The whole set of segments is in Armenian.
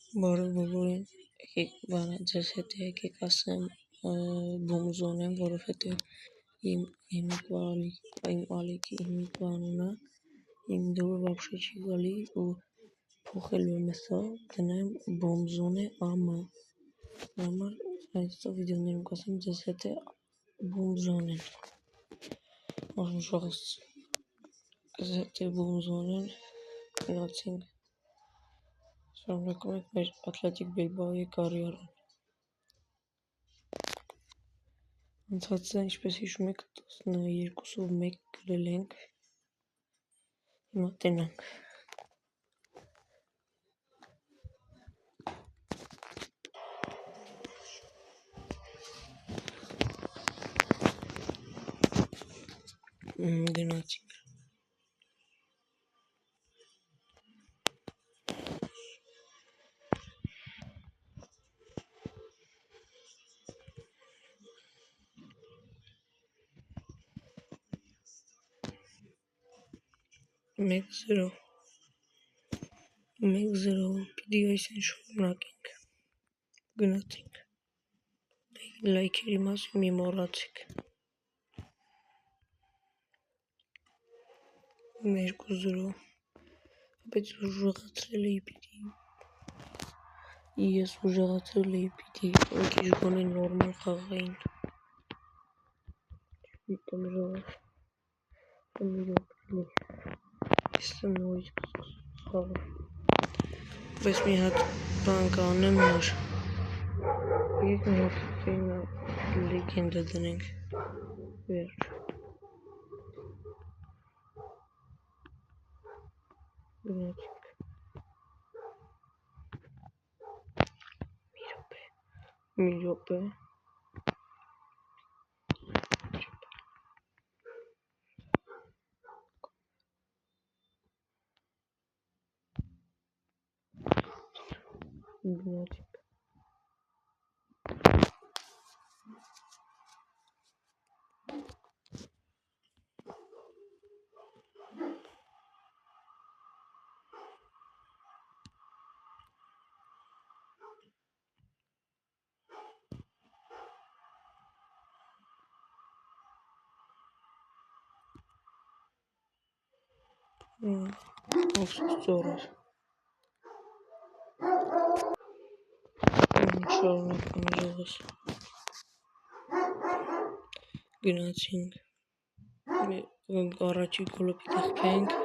Բարևորին ձեզ հետ եկեք ասեմ բոմզոն եմ, որովհետև իմ ալիքի անունը իմ դուրը вообще չի գալի ու փոխելու եմ սա, դնեմ բոմզոն է ամ համար այստեղ վիդեոներում կասեմ ձեզ հետ է բոմզոն են աշխուժողս ձեզ հետ է բոմզոն են գնացինք շարունակում ենք մեր Ատլետիկ Բիլբաոյի կարիերան։ Անցածը, ինչպես հիշում եք, 12-1 գրել ենք։ Հիմա տենանք։ Գնացինք։ 1-0 պիտի այսեն շարունակենք, գնացինք, լայքերի մասին մի մոռացեք, 2-0, բայց ուժեղացրել էի պիտի մի քիչ գոնե նորմալ խաղային, Իսկ նույն խաղը, բայց մի հատ բան կանեմ նոր, եկեք մի հատ լեգենդա դնենք, վերջ, գնացինք, մի րոպե, գնացինք, ծորեր, շարունակում ուժեղս, գնացինք, առաջի գոլը պիտի խփենք,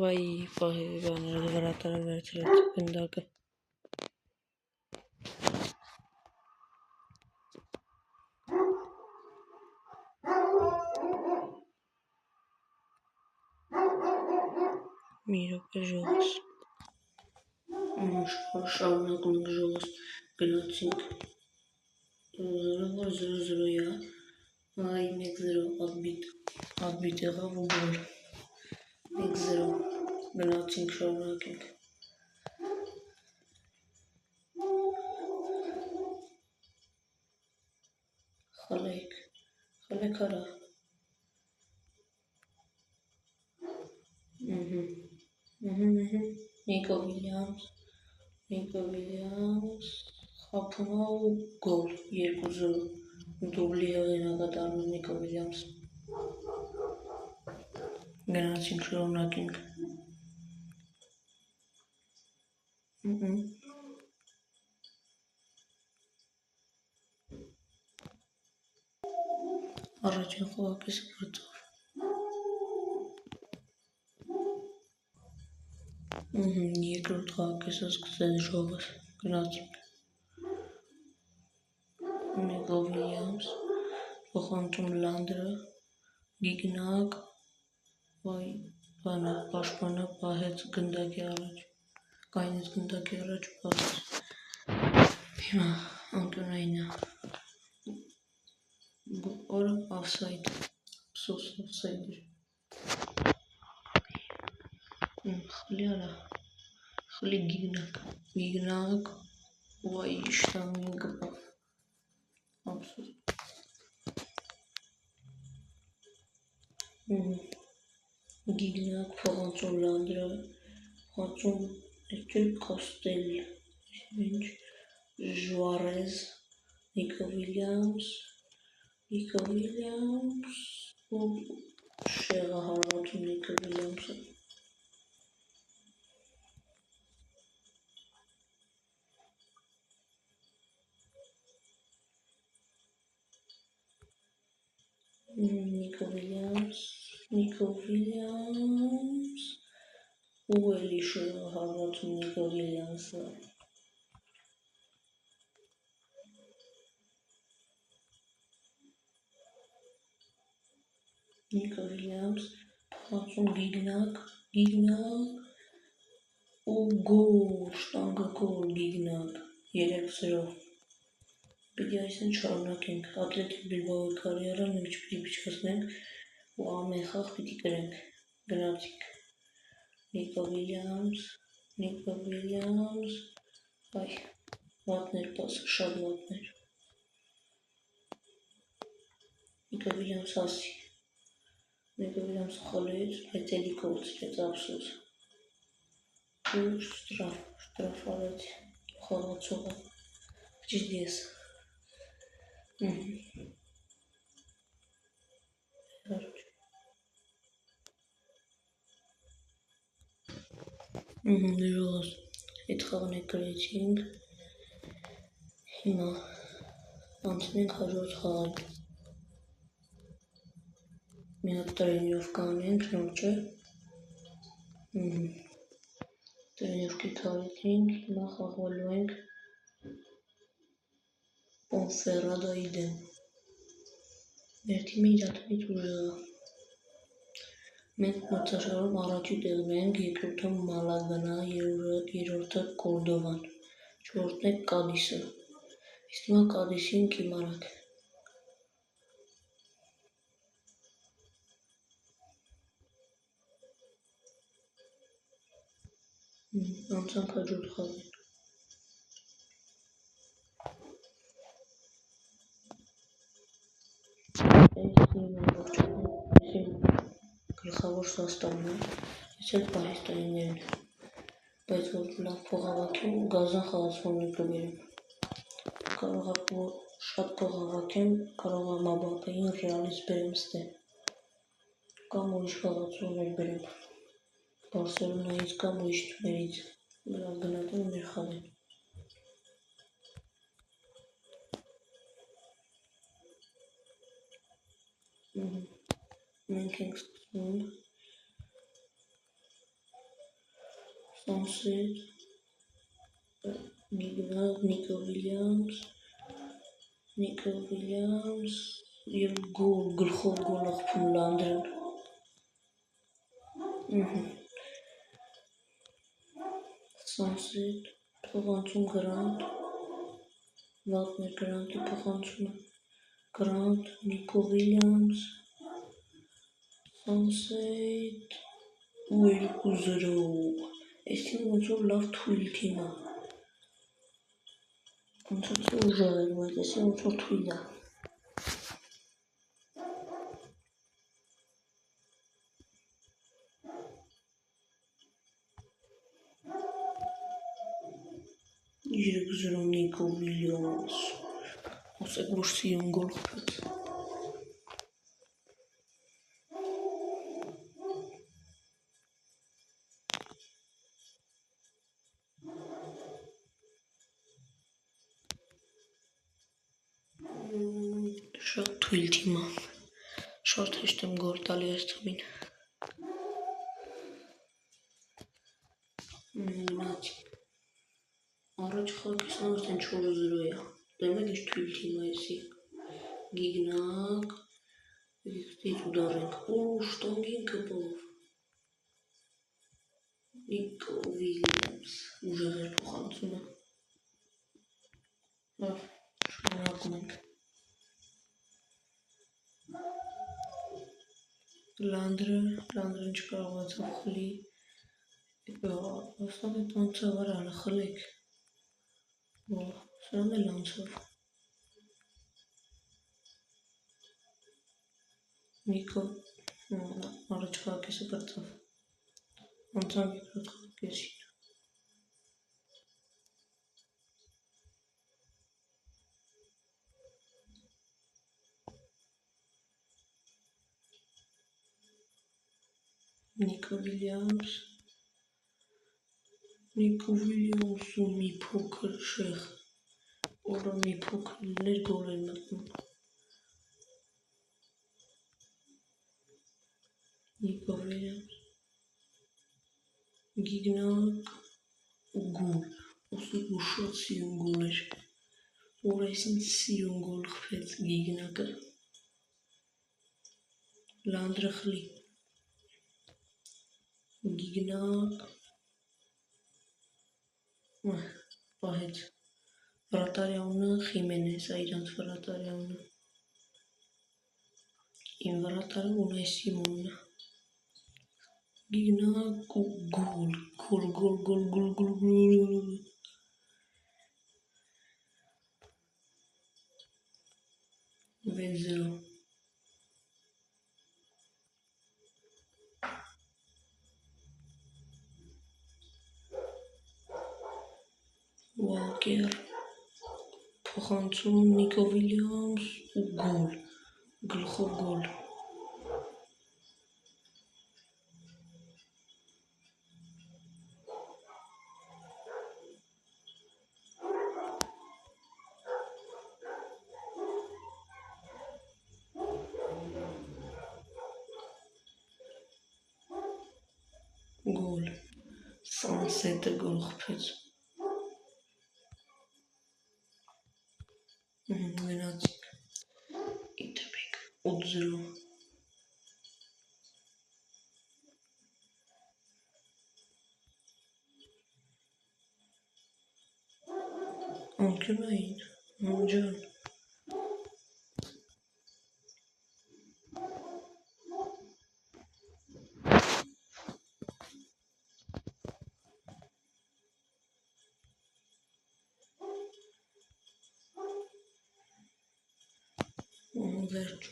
վայ բաները վրատարան վերցրեց գնդակը, մի րոպե ժողս, շարունակում ենք ժողս, գնացինք, 0-0-յա, այ 1-0 ադբիտ եղավ ու գոլ, 1-0, գնացինք, շարունակենք, խլեք արա, Նիկո Վիլյամս, խափում է ու գոլ, 2-0, դուբլի հեղինակատարն է Նիկո Վիլյամսը, գնացինք, շարունակենք, առաջին խաղակեսը վրդով, երկրորդ խաղակեսը սկսել ժողս, գնացինք, Նիկո Վիլյամս, փոխանցում Լանդրը, Գիգնակ, վայ բանը, պաշտպանը պահեց գնդակի առաջ, կայնեց գնդակի առաջ պահեց, հիմա Անտոնայինը, օրը ավսայդ, սոս ավսայդ էր, խլի արա, խլի Գիգնակ, վայ շտանգին կպավ, ապսոս, Գիգնակ, փոխանցում Լանդրը, փոխանցում Կոստել, Ժուարեզ, Նիկո Վիլյամս ու շեղը հարվածում Նիկո Վիլյամսը։ Նիկո Վիլյամս ու էլի շեղը հարվածում Նիկո Վիլյամսը։ Նիկո Վիլյամս, փոխանցում Գիգնակ ու գոլ, շտանգը գոլ Գիգնակ, 3-0։ Պիտի այսեն շարունակենք, Ատլետիկ Բիլբաոյի կարիերան մի քիչ պիտի փչացնենք ու ամեն խաղ պիտի կրենք, գնացինք։ Նիկո Վիլյամս, այ, վատներ պասը, շատ վատներ։ Նիկո Վիլյամս ասի, Նիկո Վիլյամս խլեց, բայց էլի կորցրեց, ափսոս։ Ու շտրաֆ արեց, խաղացողը, ճիշտ ես։ Ներողս, այդ խաղն է կրեցինք, հիմա անցնենք հաջորդ խաղին։ Մի հատ տրենիրովկա անենք, նոր չէ։ Տրենիրովկի քարեցինք, հիմա խաղալու ենք Պոնֆերրադայի դեմ։ Մեր թիմը իր ատմից ուժեղ է։ Մենք մրցաշարում առաջի տեղն ենք, երկրորդը Մալագանա, երրորդը Կորդովան, չորրորդն է Կադիսը։ Իսկ հիմա Կադիսին կիմանանք։ Անցանք հաջորդ խաղին։ Գլխավոր սաստավն է, ես էլ պահեստայիններն են, բայց որ լավ փող հավաքեմ, գազան խաղացողներ կբերեմ։ Կարող է շատ փող հավաքեմ, կարող է Մաբապեին Ռեալից բերեմ ստե։ Կամ ուրիշ խաղացողներ բերեմ։ Բարսելոնայից կամ ուրիշ թիմերից, լավ գնահատեմ մեր խաղին։ Մենք ենք սկսում Սանսետ, Գիգնակ, Նիկո Վիլյամս և գոլ, գլխով գոլ աղբում Լանդրեն։ Սանսետ, փոխանցում Գրանտ, վատներ Գրանտի փոխանցումը, Գրանտ, Նիկո Վիլյամս, Սանսետ ու 2-0։ Այս թիմը ոնց որ լավ թույլ թիմ է։ Ոնց որ ուժեղ էր, բայց այսի ոնց որ թույլ է։ Երեք 0 Նիկո Վիլյամս, ասեք որ սիրուն գոլ խփեց։ Շատ թույլ թիմ է, շատ հեշտ եմ գոլ տալի այս թիմին։ Առաջ խաղքիսն արդեն 4-0 է, դեմ էլ ինչ թույլ թիմ է այսի։ Գիգնակ, դից ուդարենք, շտանգին կպով։ Նիկո Վիլյամս, ուժեղ էր փոխանցումը։ Լավ, շարունակում ենք։ Լանդրեն չկարողացավ խլի։ Ոստավ էդ անցավ արալը, խլեք։ Սրան էլ անցավ։ Նիկո, առաջ խաղակեսը կրծավ։ Անցավ երկրորդ խաղակեսին։ Նիկո Վիլյամսը մի փոքր շեղ, որը մի փոքր լիներ գոլ էր մտնում։ Նիկո Վիլյամս, Գիգնակ ու գոլ, ոսկու շատ սիրուն գոլ էր, որ այսին սիրուն գոլ խփեց Գիգնակը։ Լանդրխլի, Գիգնակ, պահեց, վրատարյանը Խիմենես, այրանց վրատարյանը, իմ վրատարը Ունայ Սիմոնը, Գիգնակ ու գոլ, 6-0։ Ուալկեր, փոխանցում Նիկո Վիլյամս ու գոլ, գլխով գոլ։ Գոլ, Սանսետը գոլ խփեց։ Գնացինք, իտրպեք, 8-0։ Անկյունային, ջան։ Վերջ։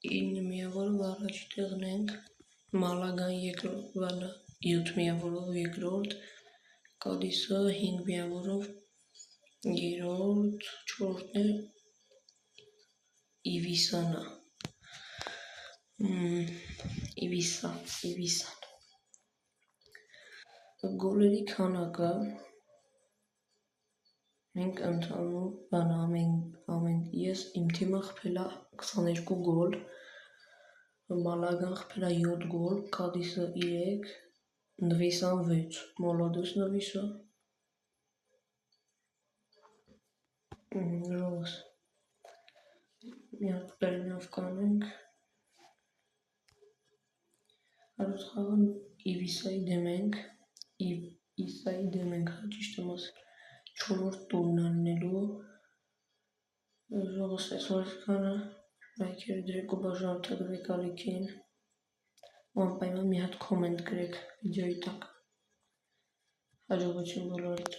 9 միավորով առաջ տեղն ենք, Մալագան երկրորդ, 7 միավորով երկրորդ, Կադիսը 5 միավորով երրորդ, չորրորդն է Իվիսան։ Գոլերի քանակը մենք ընդհանուր ես իմ թիմը խփել է 22 գոլ, Մալագան խփել է 7 գոլ, Կադիսը 3, Նվիսան 6, Մոլոդոս Նվիսը, Ռոս, մի հատ պերնավ կանենք, հարուց խաղը Իսայի դեմ ենք, ճիշտ եմ ասել, 4-րդ տուրն աննելու, ժողս այսօր կանը, լայքերը դրեք ու բաժանորդագրվեք ալիքին, ու անպայման մի հատ կոմենտ գրեք վիդեոյի տակ, հաջողություն բոլորիդ։